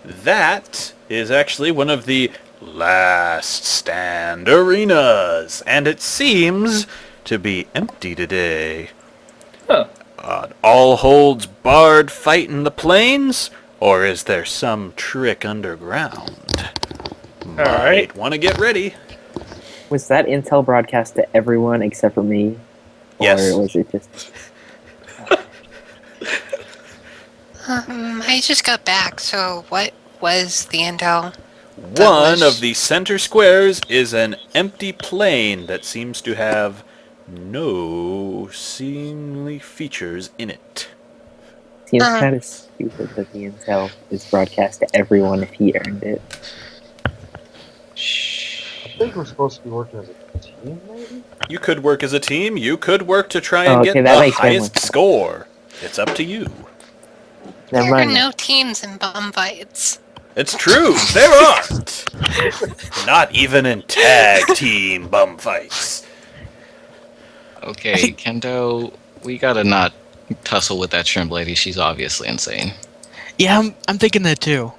That is actually one of the last stand arenas, and it seems to be empty today. Huh. All holds barred fight in the plains, or is there some trick underground? Alright. Might want to get ready. Was that intel broadcast to everyone except for me? Yes. Or was it just... I just got back, so what was the intel? One of the center squares is an empty plain that seems to have no seemly features in it. Seems kind of stupid that the intel is broadcast to everyone if he earned it. I think we're supposed to be working as a team, maybe? You could work as a team. You could work to try and Okay, get that the makes way more highest sense. score. It's up to you. Never There are mind. no teams in bum fights. It's true, there aren't. Not even in tag team bum fights. Okay, Kendo, we gotta not tussle with that shrimp lady. She's obviously insane. Yeah, I'm thinking that too.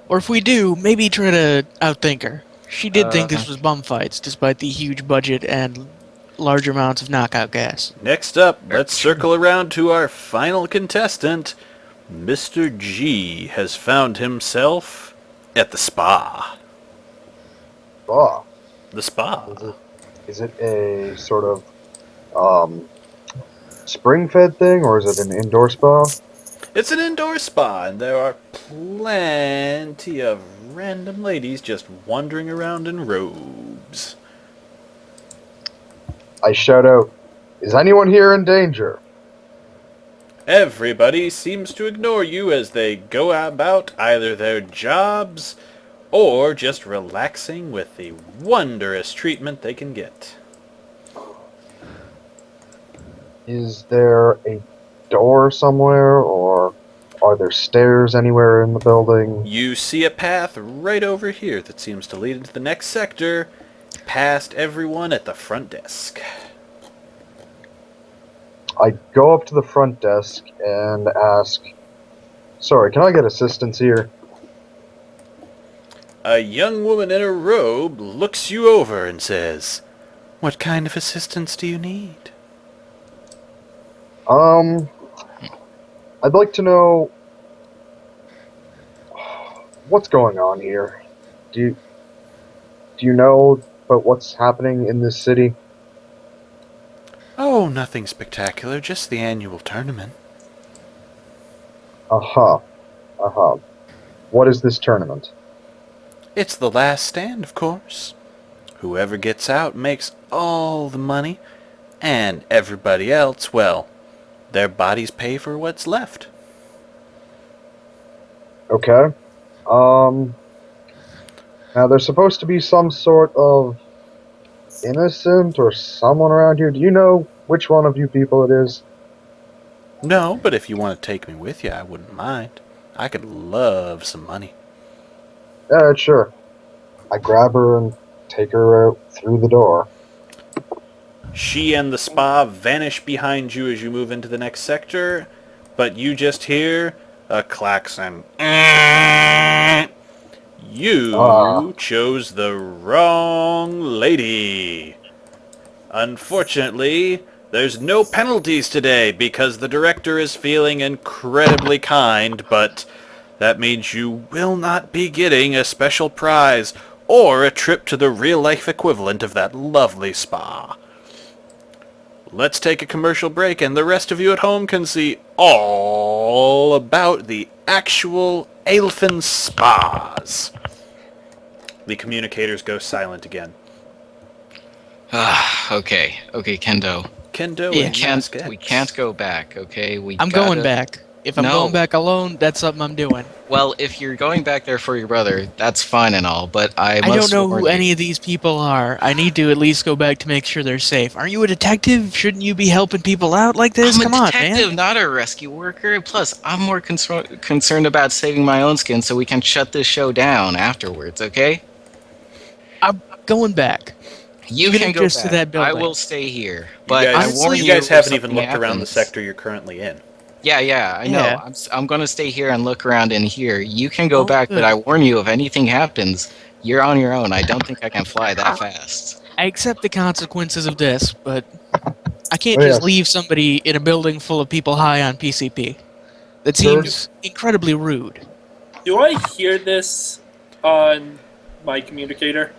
Or if we do, maybe try to outthink her. She did think this was bum fights, despite the huge budget and large amounts of knockout gas. Next up, let's circle around to our final contestant. Mr. G has found himself at the spa. Ah, The spa. is it a sort of spring-fed thing, or is it an indoor spa? It's an indoor spa, and there are plenty of random ladies just wandering around in robes. I shout out, "Is anyone here in danger?" Everybody seems to ignore you as they go about either their jobs or just relaxing with the wondrous treatment they can get. Is there a door somewhere, or are there stairs anywhere in the building? You see a path right over here that seems to lead into the next sector, past everyone at the front desk. I go up to the front desk and ask, "Sorry, can I get assistance here?" A young woman in a robe looks you over and says, "What kind of assistance do you need?" I'd like to know what's going on here. Do you know about what's happening in this city? Oh, nothing spectacular, just the annual tournament. Uh-huh. Uh-huh. What is this tournament? It's the last stand, of course. Whoever gets out makes all the money, and everybody else, well, their bodies pay for what's left. Okay. Now there's supposed to be some sort of innocent or someone around here. Do you know which one of you people it is? No, but if you want to take me with you, I wouldn't mind. I could love some money. Yeah, sure. I grab her and take her out through the door. She and the spa vanish behind you as you move into the next sector, but you just hear a klaxon. You chose the wrong lady. Unfortunately, there's no penalties today because the director is feeling incredibly kind, but that means you will not be getting a special prize or a trip to the real-life equivalent of that lovely spa. Let's take a commercial break, and the rest of you at home can see all about the actual elfin spas. The communicators go silent again. Okay, Kendo. Kendo Yeah. and We can't go back, okay? I'm going back. If I'm No. going back alone, that's something I'm doing. Well, if you're going back there for your brother, that's fine and all, but I I must don't know warn who you. any of these people are. I need to at least go back to make sure they're safe. Aren't you a detective? Shouldn't you be helping people out like this? I'm Come a on, detective, man. not a rescue worker. Plus, I'm more concerned about saving my own skin so we can shut this show down afterwards, okay? I'm going back. You Even can if go just back. to that building. I will stay here. But You I guys, warn honestly, you you, guys if haven't even something looked around the happens- sector you're currently in. Yeah, I know. Yeah. I'm going to stay here and look around in here. You can go Oh, back, but good. I warn you, if anything happens, you're on your own. I don't think I can fly that fast. I accept the consequences of this, but I can't Oh, just yes. leave somebody in a building full of people high on PCP. That seems incredibly rude. Do I hear this on my communicator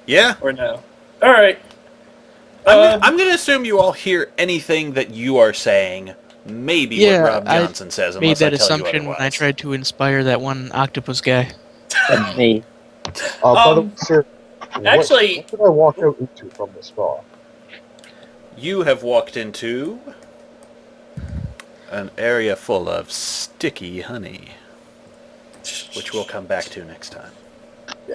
Yeah? or no? All right. I'm going to assume you all hear anything that you are saying. Maybe what Yeah, Rob I Johnson says, made unless I that tell you assumption when I otherwise. tried to inspire that one octopus guy. That's me. By the way, sir, actually- what did I walk out into from this bar? You have walked into an area full of sticky honey, which we'll come back to next time.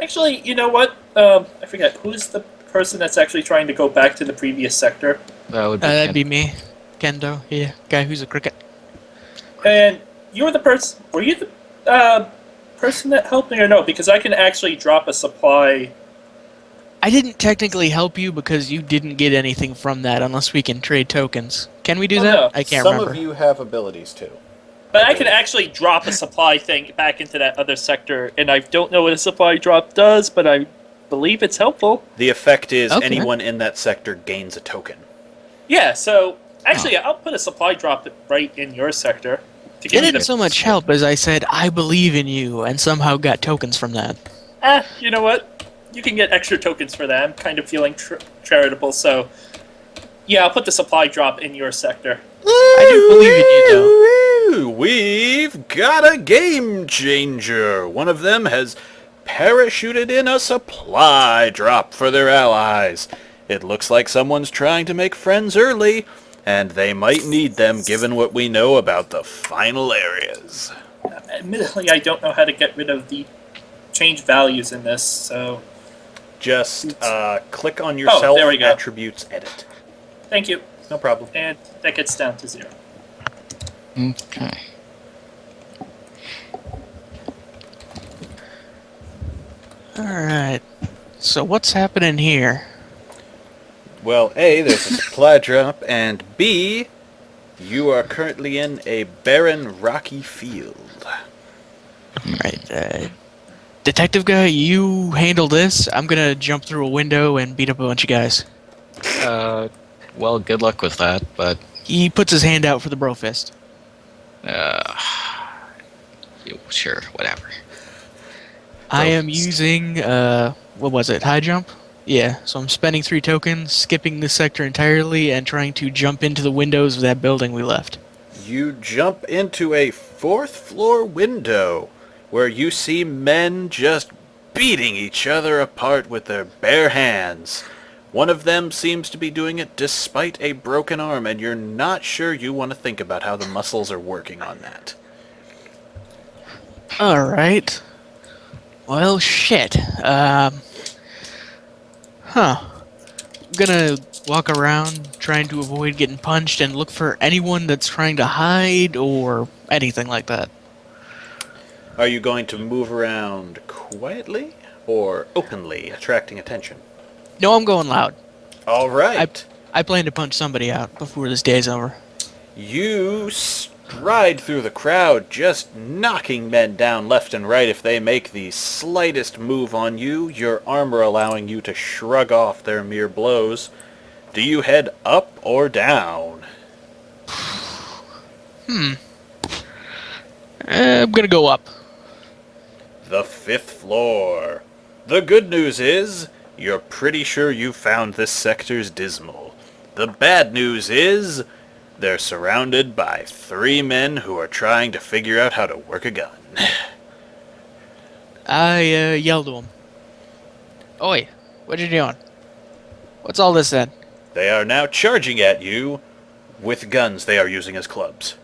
Actually, you know what? I forget who's the person that's actually trying to go back to the previous sector. That would be That'd be me. Kendo, yeah. Guy who's a cricket. And you were the person. Were you the person that helped me or no? Because I can actually drop a supply. I didn't technically help you because you didn't get anything from that unless we can trade tokens. Can we do Oh, that? no. I can't Some remember. of you have abilities too. But I can actually drop a supply thing back into that other sector, and I don't know what a supply drop does, but I believe it's helpful. The effect is Okay. anyone in that sector gains a token. Yeah, so actually, I'll put a supply drop right in your sector. To It give you didn't the, so much help as I said, I believe in you, and somehow got tokens from that. you know what? You can get extra tokens for that. I'm kind of feeling charitable, so yeah, I'll put the supply drop in your sector. I do believe in you, though. We've got a game changer. One of them has parachuted in a supply drop for their allies. It looks like someone's trying to make friends early, and they might need them given what we know about the final areas. Admittedly, I don't know how to get rid of the change values in this, so Just click on yourself, there we go. attributes, edit. thank you. No problem. And that gets down to 0. Okay. Alright. So what's happening here? Well, A, there's a supply drop, and B, you are currently in a barren, rocky field. Alright, detective guy, you handle this. I'm gonna jump through a window and beat up a bunch of guys. Well, good luck with that, but He puts his hand out for the bro fist. sure, whatever. I am using, what was it, high jump? Yeah, so I'm spending 3 tokens, skipping this sector entirely, and trying to jump into the windows of that building we left. You jump into a 4th floor window where you see men just beating each other apart with their bare hands. One of them seems to be doing it despite a broken arm, and you're not sure you want to think about how the muscles are working on that. Alright. Well, shit. I'm gonna walk around trying to avoid getting punched and look for anyone that's trying to hide or anything like that. Are you going to move around quietly or openly, attracting attention? No, I'm going loud. All right. I plan to punch somebody out before this day's over. You stride through the crowd, just knocking men down left and right if they make the slightest move on you, your armor allowing you to shrug off their mere blows. Do you head up or down? I'm gonna go up. The 5th floor. The good news is, you're pretty sure you found this sector's dismal. The bad news is, they're surrounded by 3 men who are trying to figure out how to work a gun. I yelled to him. Oi, what you doing? What's all this then? They are now charging at you with guns they are using as clubs.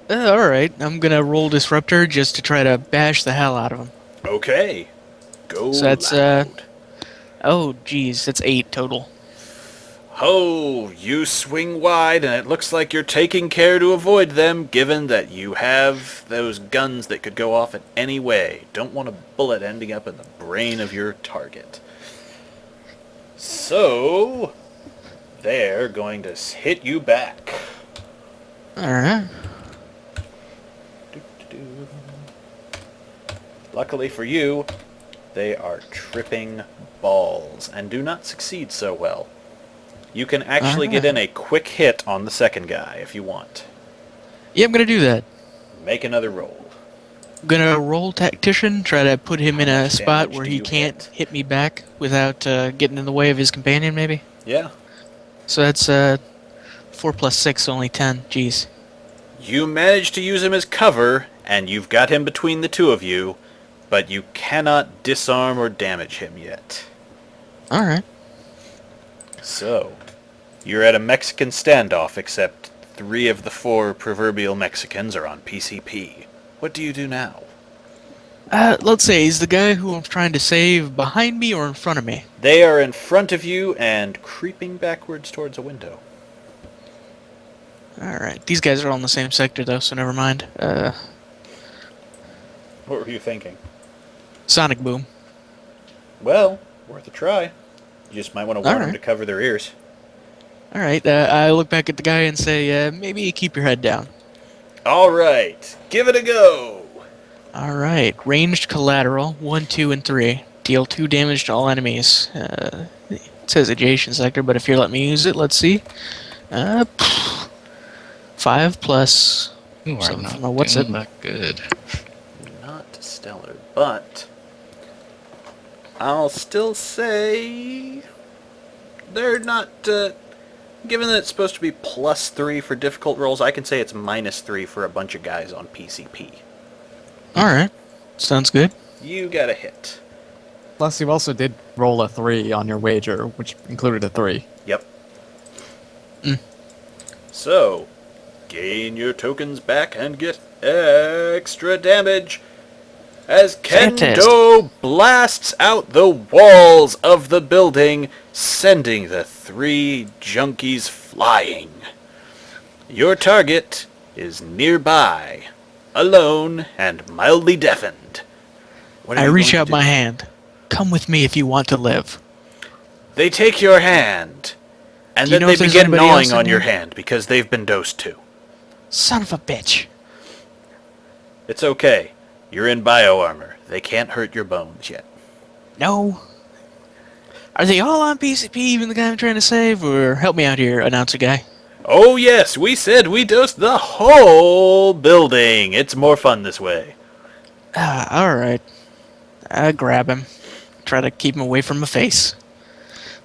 Alright, I'm gonna roll Disruptor just to try to bash the hell out of him. Okay. Go So that's, loud. Oh, geez, that's 8 total. Oh, you swing wide, and it looks like you're taking care to avoid them, given that you have those guns that could go off in any way. Don't want a bullet ending up in the brain of your target. So, they're going to hit you back. All right. Luckily for you, they are tripping balls and do not succeed so well. You can actually get in a quick hit on the second guy if you want. Yeah, I'm gonna do that. Make another roll. I'm gonna roll tactician, try to put him in a much spot damage where do he you can't hit? hit me back without getting in the way of his companion, maybe. Yeah. So that's 4 plus 6, only 10. Jeez. You manage to use him as cover, and you've got him between the two of you, but you cannot disarm or damage him yet. All right. So, you're at a Mexican standoff, except 3 of the 4 proverbial Mexicans are on PCP. What do you do now? Let's say, is the guy who I'm trying to save behind me or in front of me? They are in front of you and creeping backwards towards a window. All right. These guys are all in the same sector, though, so never mind. What were you thinking? Sonic Boom. Well, worth a try. You just might want to warn them Alright. to cover their ears. All right. I look back at the guy and say, maybe keep your head down. All right, give it a go. All right. Ranged collateral, 1, 2, and 3. Deal 2 damage to all enemies. It says adjacent sector, but if you're letting me use it, let's see. 5 plus. You are Something not from a what's doing it? that good. Not stellar, but I'll still say they're not. Given that it's supposed to be +3 for difficult rolls, I can say it's -3 for a bunch of guys on PCP. All right. Sounds good. You got a hit. Plus, you also did roll a 3 on your wager, which included a 3. Yep. Mm. So, gain your tokens back and get extra damage as Kendo Fantastic. blasts out the walls of the building, sending the 3 junkies flying. Your target is nearby, alone and mildly deafened. What are I you reach going out to my do? hand. Come with me if you want to live. They take your hand, and Do you then know they if there's begin anybody gnawing else in on your here? hand because they've been dosed too. Son of a bitch. It's okay. You're in bio armor. They can't hurt your bones yet. No. Are they all on PCP, even the guy I'm trying to save? Or help me out here, announcer guy. Oh yes, we said we dosed the whole building. It's more fun this way. Alright. I grab him. Try to keep him away from my face.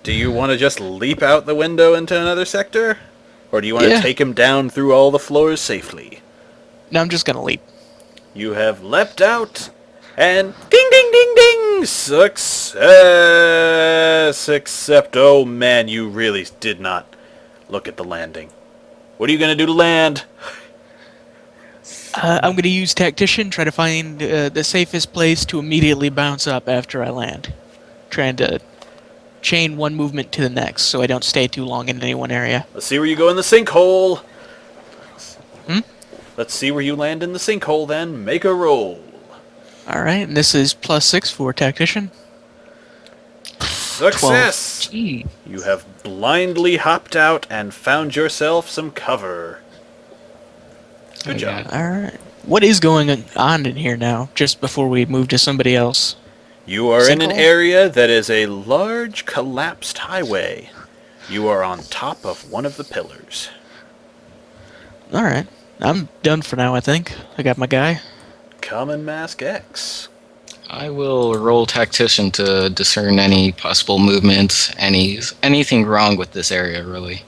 Do you want to just leap out the window into another sector? Or do you want Yeah. to take him down through all the floors safely? No, I'm just gonna leap. You have leapt out, and ding ding ding ding! Success! Except, oh man, you really did not look at the landing. What are you going to do to land? I'm gonna use tactician, try to find the safest place to immediately bounce up after I land. Trying to chain one movement to the next so I don't stay too long in any one area. Let's see where you go in the sinkhole. Hmm? Let's see where you land in the sinkhole then. Make a roll. Alright, and this is +6 for tactician. Success! Gee. You have blindly hopped out and found yourself some cover. Good job. Alright. What is going on in here now, just before we move to somebody else? You are in an Sinkhole? area that is a large collapsed highway. You are on top of one of the pillars. Alright. I'm done for now, I think. I got my guy. Common Mask X. I will roll tactician to discern any possible movements, anything wrong with this area, really.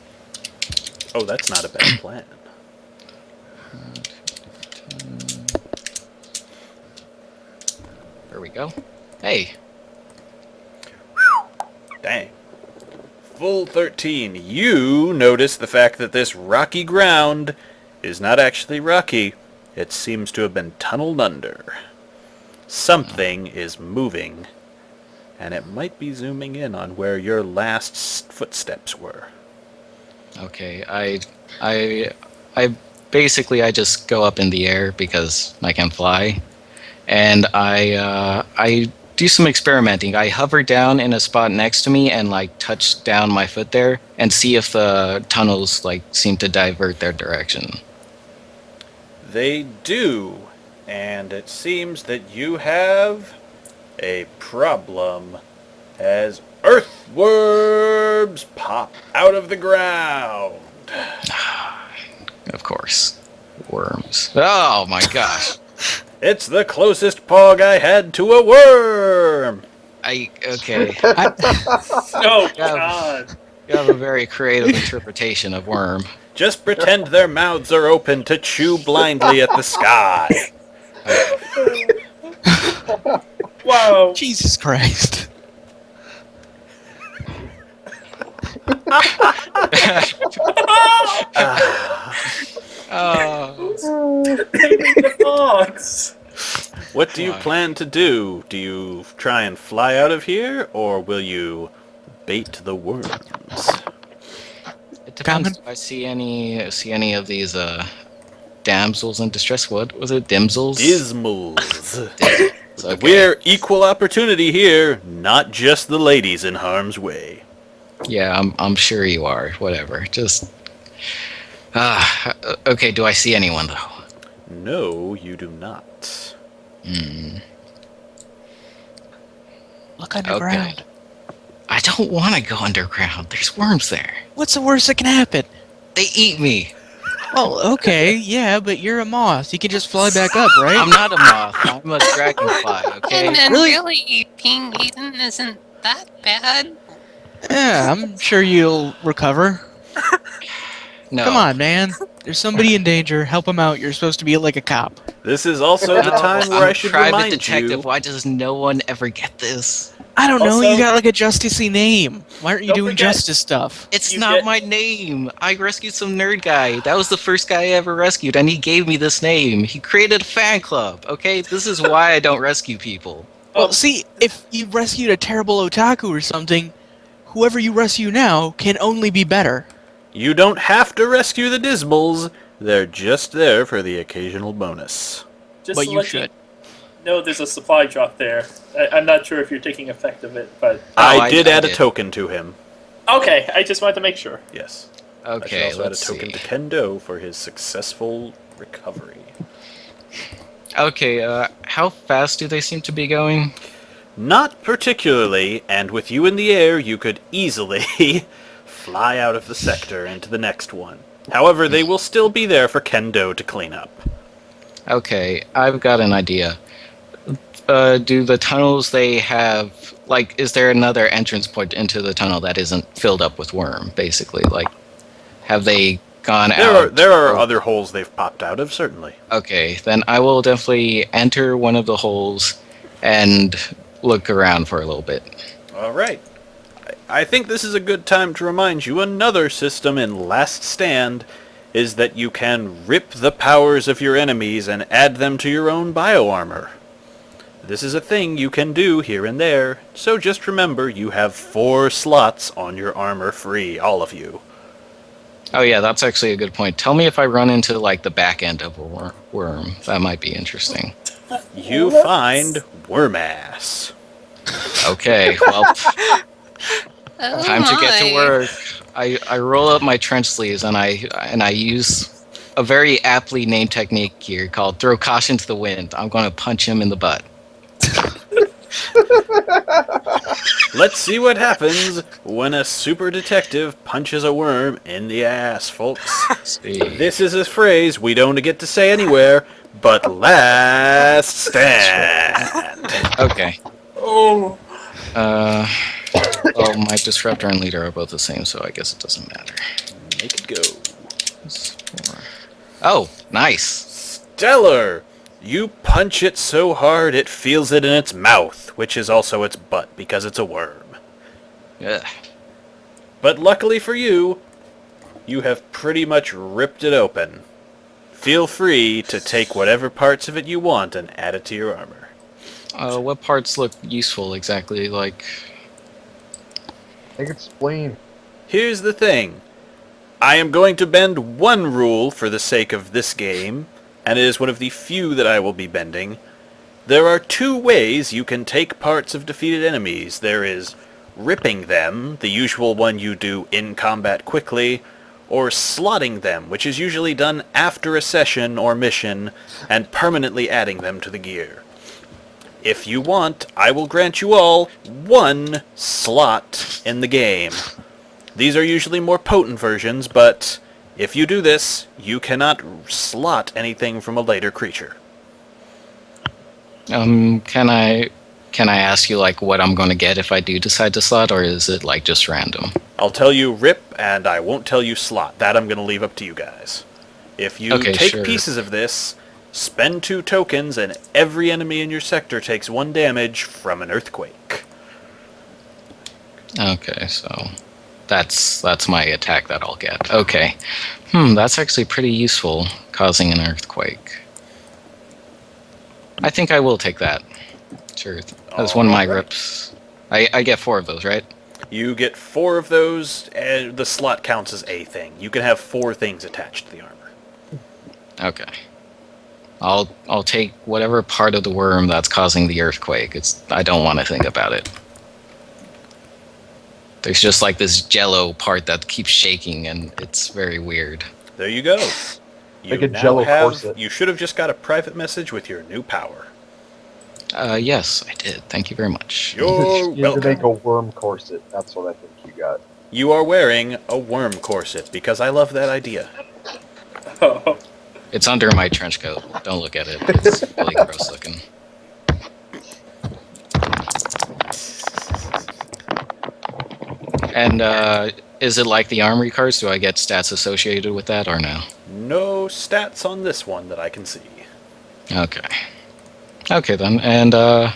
Oh, that's not a bad plan. There we go. Hey, Dang. Full 13. You notice the fact that this rocky ground is not actually rocky. It seems to have been tunneled under. Something is moving, and it might be zooming in on where your last footsteps were. okay. I basically I just go up in the air because I can fly, and I do some experimenting. I hover down in a spot next to me and like touch down my foot there and see if the tunnels like seem to divert their direction. They do. And it seems that you have a problem as earthworms pop out of the ground. Of course. Worms. Oh my gosh. It's the closest pog I had to a worm. Okay. Oh, God. You have a very creative interpretation of worm. Just pretend their mouths are open to chew blindly at the sky. Wow. Jesus Christ. The box. What do you plan to do? Do you try and fly out of here, or will you bait the worms? It depends if I see any of these damsels in distress. What was it? Dimsels? Dismals. Okay. We're equal opportunity here, not just the ladies in harm's way. Yeah, I'm sure you are. Whatever. Just okay, do I see anyone though? No, you do not. Look underground. I don't want to go underground. There's worms there. What's the worst that can happen? They eat me. Well, okay, yeah, but you're a moth. You can just fly back up, right? I'm not a moth. I'm a dragonfly, okay? And then Really? really being eaten isn't that bad. Yeah, I'm sure you'll recover. No. Come on, man. There's somebody in danger. Help him out. You're supposed to be like a cop. This is also the time where I'm I should private remind detective. you. Why does no one ever get this? I don't know. Also- You got like a justicey name. Why aren't you Don't doing forget- justice stuff? It's You not get- my name. I rescued some nerd guy. That was the first guy I ever rescued, and he gave me this name. He created a fan club. Okay, this is why I don't rescue people. Well, see, if you rescued a terrible otaku or something, whoever you rescue now can only be better. You don't have to rescue the Dismals. They're just there for the occasional bonus. Just But to you let should. know there's a supply drop there. I'm not sure if you're taking effect of it, but... I did add a did. token to him. Okay, I just wanted to make sure. Yes. Okay, I should also let's add a token see. to Kendo for his successful recovery. Okay, how fast do they seem to be going? Not particularly, and with you in the air, you could easily fly out of the sector into the next one. However, they will still be there for Kendo to clean up. Okay, I've got an idea. Do the tunnels they have, like, is there another entrance point into the tunnel that isn't filled up with worm, basically? Like, have they gone out? There are other holes they've popped out of, certainly. Okay, then I will definitely enter one of the holes and look around for a little bit. All right. I think this is a good time to remind you another system in Last Stand is that you can rip the powers of your enemies and add them to your own bioarmor. This is a thing you can do here and there, so just remember you have 4 slots on your armor free, all of you. Oh yeah, that's actually a good point. Tell me if I run into, like, the back end of a worm. That might be interesting. You find worm ass. Okay, well, Oh time to get to my. work. I roll up my trench sleeves and I use a very aptly named technique here called throw caution to the wind. I'm going to punch him in the butt. Let's see what happens when a super detective punches a worm in the ass, folks. See. This is a phrase we don't get to say anywhere, but Last Stand. Okay. Oh, Well, my disruptor and leader are both the same, so I guess it doesn't matter. Make it go. Oh, nice. Stellar! You punch it so hard it feels it in its mouth, which is also its butt because it's a worm. Ugh. But luckily for you, you have pretty much ripped it open. Feel free to take whatever parts of it you want and add it to your armor. What parts look useful exactly? Like, I can explain. Here's the thing. I am going to bend one rule for the sake of this game, and it is one of the few that I will be bending. There are 2 ways you can take parts of defeated enemies. There is ripping them, the usual one you do in combat quickly, or slotting them, which is usually done after a session or mission, and permanently adding them to the gear. If you want, I will grant you all 1 slot in the game. These are usually more potent versions, but if you do this, you cannot slot anything from a later creature. Can I ask you like what I'm going to get if I do decide to slot, or is it like just random? I'll tell you rip, and I won't tell you slot. That I'm going to leave up to you guys. If you Okay, take sure. pieces of this, spend 2 tokens, and every enemy in your sector takes 1 damage from an earthquake. Okay, so that's my attack that I'll get. Okay. That's actually pretty useful, causing an earthquake. I think I will take that. Sure. That's one of my Alright. rips. I get 4 of those, right? You get 4 of those, and the slot counts as a thing. You can have 4 things attached to the armor. Okay. I'll take whatever part of the worm that's causing the earthquake. I don't want to think about it. There's just like this jello part that keeps shaking, and it's very weird. There you go. You Like a now Jell-O have, corset. You should have just got a private message with your new power. Yes, I did. Thank you very much. You're You need to make welcome. a worm corset. That's what I think you got. You are wearing a worm corset, because I love that idea. Oh, It's under my trench coat. Don't look at it. It's really gross looking. And is it like the armory cards? Do I get stats associated with that or no? No stats on this one that I can see. Okay. Okay then. And I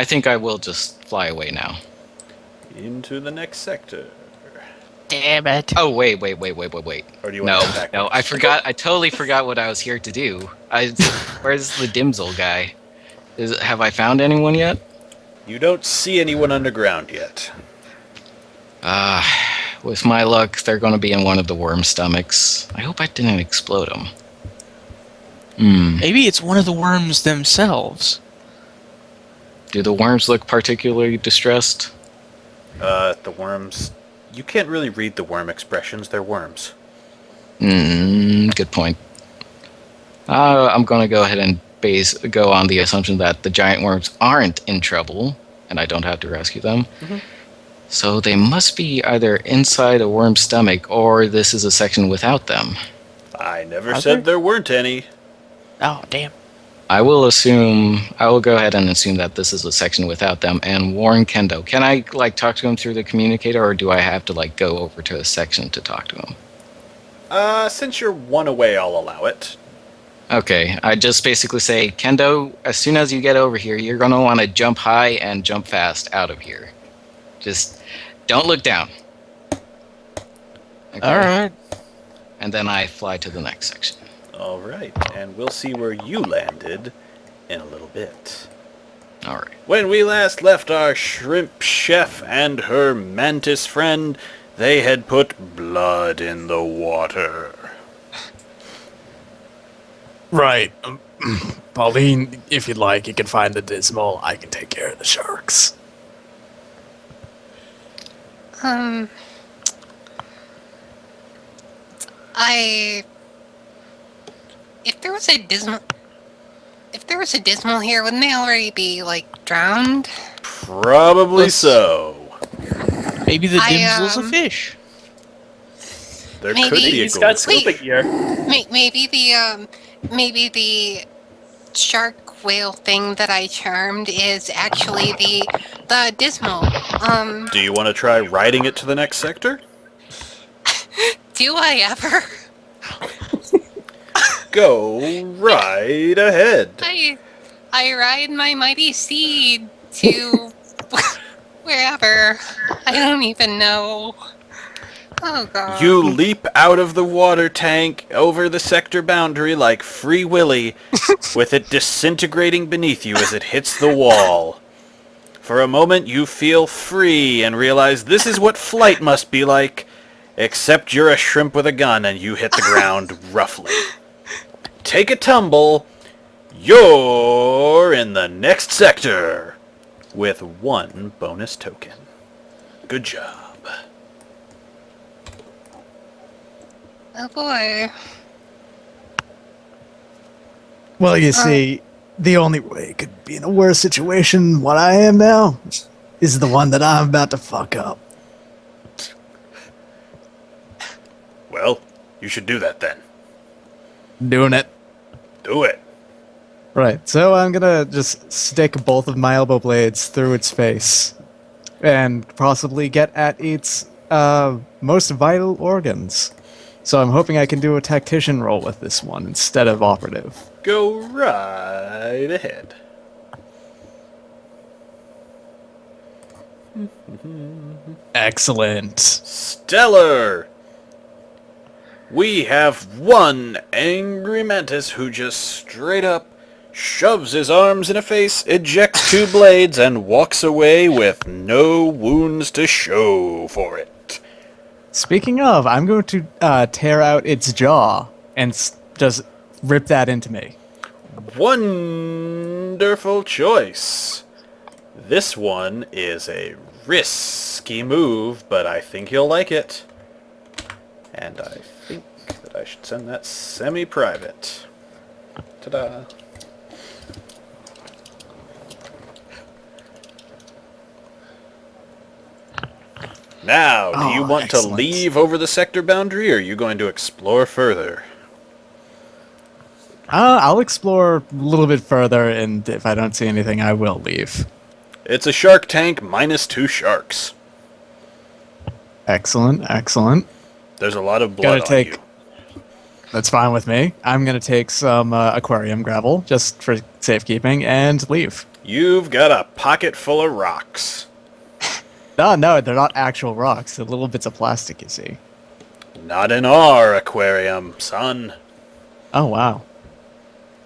think I will just fly away now. Into the next sector. Damn it. Oh wait. Or do you No, want to go no, I forgot. I totally forgot what I was here to do. Where's the Dimsel guy? Have I found anyone yet? You don't see anyone underground yet. With my luck, they're going to be in one of the worm stomachs. I hope I didn't explode them. Maybe it's one of the worms themselves. Do the worms look particularly distressed? The worms... You can't really read the worm expressions, they're worms. Good point. I'm going to go ahead and go on the assumption that the giant worms aren't in trouble, and I don't have to rescue them. So they must be either inside a worm's stomach, or this is a section without them. I never Are said there weren't any. Oh, damn. I will go ahead and assume that this is a section without them and warn Kendo. Can I talk to him through the communicator, or do I have to go over to a section to talk to him? Since you're 1 away, I'll allow it. Okay, I just basically say, Kendo, as soon as you get over here, you're going to want to jump high and jump fast out of here. Just don't look down. Okay. Alright. And then I fly to the next section. Alright, and we'll see where you landed in a little bit. Alright. When we last left our shrimp chef and her mantis friend, they had put blood in the water. Right. Pauline, if you'd like, you can find the Dismal. I can take care of the sharks. If there was a dismal here, wouldn't they already be drowned? Probably so. Maybe the I, Dimsel's a fish. There Maybe- could be a he's got gold. scuba gear. Maybe the shark whale thing that I charmed is actually the dismal. Do you want to try riding it to the next sector? Do I ever? Go right ahead. I ride my mighty steed to wherever. I don't even know. Oh god. You leap out of the water tank over the sector boundary like Free Willy, with it disintegrating beneath you as it hits the wall. For a moment you feel free and realize this is what flight must be like, except you're a shrimp with a gun and you hit the ground roughly. Take a tumble. You're in the next sector with 1 bonus token. Good job. Oh boy. Well, you see, the only way it could be in a worse situation than what I am now is the one that I'm about to fuck up. Well, you should do that then. Doing it. Do it. Right, so I'm gonna just stick both of my elbow blades through its face and possibly get at its most vital organs. So I'm hoping I can do a tactician roll with this one instead of operative. Go right ahead. Excellent. Stellar! We have one angry mantis who just straight up shoves his arms in a face, ejects 2 blades, and walks away with no wounds to show for it. Speaking of, I'm going to tear out its jaw and just rip that into me. Wonderful choice. This one is a risky move, but I think you'll like it. And I think that I should send that semi-private. Ta-da. Now, do you want excellent. to leave over the sector boundary, or are you going to explore further? I'll explore a little bit further, and if I don't see anything, I will leave. It's a shark tank minus 2 sharks. Excellent, excellent. There's a lot of blood on you. That's fine with me. I'm gonna take some aquarium gravel, just for safekeeping, and leave. You've got a pocket full of rocks. No, they're not actual rocks. They're little bits of plastic, you see. Not in our aquarium, son. Oh, wow.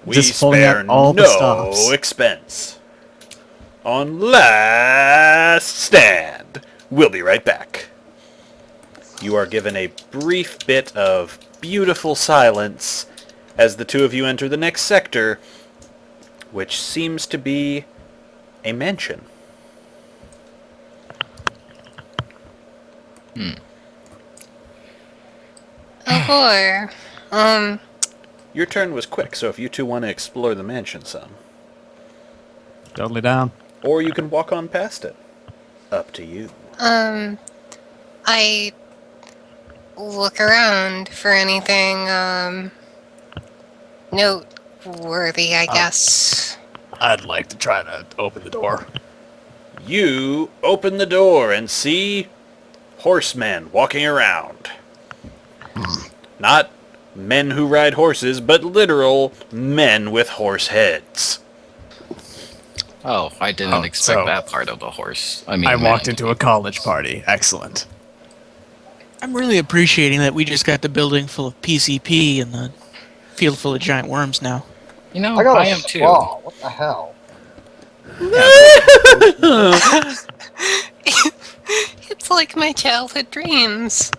We Just pulling spare out all the no stops. expense. On last stand. We'll be right back. You are given a brief bit of beautiful silence as the two of you enter the next sector, which seems to be a mansion. Oh boy. Your turn was quick, so if you two want to explore the mansion some. Totally down. Or you can walk on past it. Up to you. I look around for anything, noteworthy, I guess. I'd like to try to open the door. You open the door and see horsemen walking around. Not men who ride horses, but literal men with horse heads. Oh, I didn't expect so that part of the horse. I mean, I walked man. into a college party. Excellent. I'm really appreciating that we just got the building full of PCP and the field full of giant worms now. You know, I got I a am too. straw. What the hell? It's like my childhood dreams.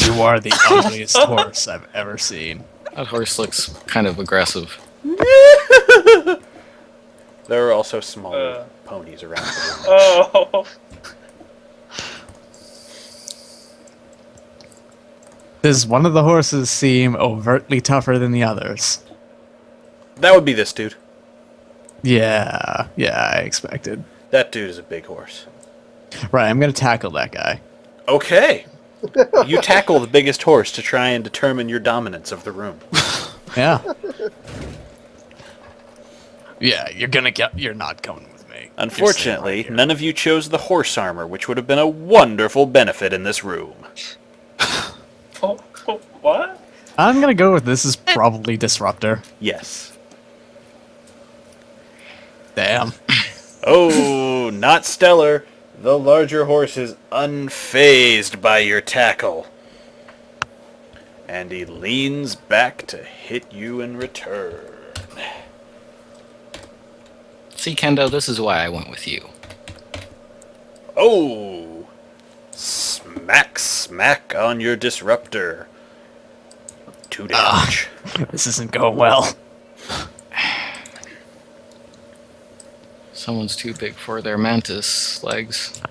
You are the ugliest horse I've ever seen. That horse looks kind of aggressive. There are also smaller ponies around the room. Oh. Does one of the horses seem overtly tougher than the others? That would be this dude. Yeah, I expected. That dude is a big horse. Right, I'm gonna tackle that guy. Okay. You tackle the biggest horse to try and determine your dominance of the room. Yeah. Yeah, you're not coming with me. Unfortunately, You're staying right none of you chose the horse armor, which would have been a wonderful benefit in this room. What? here. I'm gonna go with this is probably Disruptor. Yes. Damn. Oh, not stellar. The larger horse is unfazed by your tackle. And he leans back to hit you in return. See, Kendo, this is why I went with you. Oh! Smack, smack on your disruptor. 2 damage. This isn't going well. Someone's too big for their mantis legs.